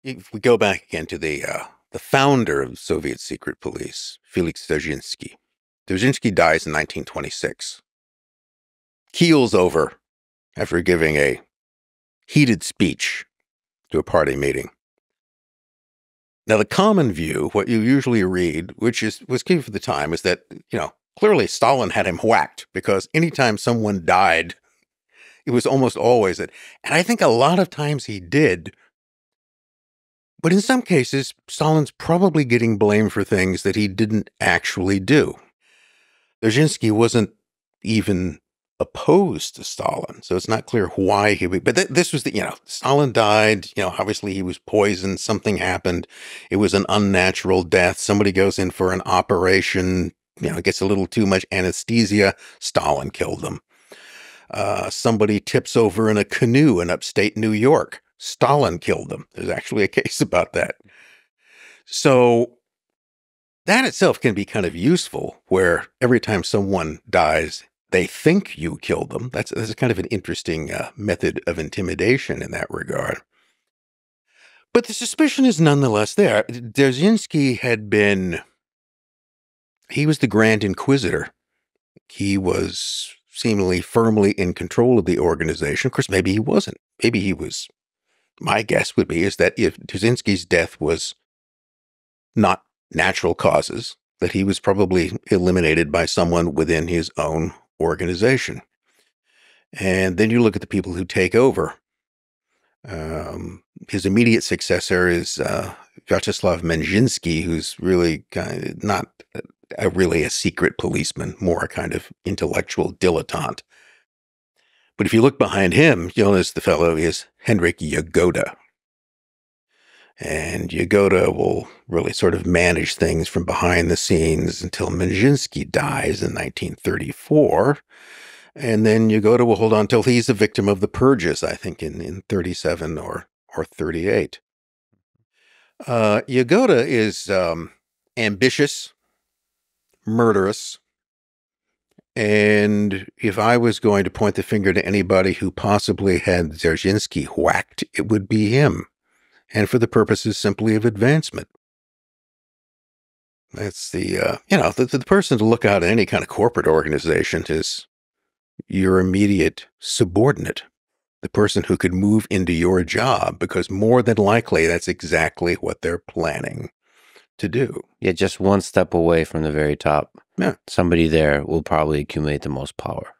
if we go back again to the founder of Soviet secret police, Felix Dzerzhinsky. Dzerzhinsky dies in 1926. Keels over after giving a heated speech to a party meeting. Now, the common view, what you usually read, which was key for the time, is that, clearly Stalin had him whacked because anytime someone died, it was almost always it. And I think a lot of times he did. But in some cases, Stalin's probably getting blamed for things that he didn't actually do. Dzerzhinsky wasn't even opposed to Stalin, so it's not clear why he would. But this was Stalin died, obviously he was poisoned, something happened. It was an unnatural death. Somebody goes in for an operation, gets a little too much anesthesia. Stalin killed them. Somebody tips over in a canoe in upstate New York. Stalin killed them. There's actually a case about that. So that itself can be kind of useful, where every time someone dies, they think you killed them. That's kind of an interesting method of intimidation in that regard. But the suspicion is nonetheless there. Dzerzhinsky he was the Grand Inquisitor. He was seemingly firmly in control of the organization. Of course, maybe he wasn't. Maybe he was. My guess would be is that if Dzerzhinsky's death was not natural causes, that he was probably eliminated by someone within his own organization. And then you look at the people who take over. His immediate successor is Vyacheslav Menzinsky, who's really not really a secret policeman, more a kind of intellectual dilettante. But if you look behind him, you'll notice the fellow is Henryk Yagoda. And Yagoda will really sort of manage things from behind the scenes until Menzinsky dies in 1934. And then Yagoda will hold on till he's a victim of the purges, I think, in 37 or 38. Yagoda is ambitious, murderous. And if I was going to point the finger to anybody who possibly had Dzerzhinsky whacked, it would be him. And for the purposes simply of advancement. That's the person to look out at any kind of corporate organization is your immediate subordinate, the person who could move into your job, because more than likely that's exactly what they're planning to do. Yeah, just one step away from the very top. Yeah. Somebody there will probably accumulate the most power.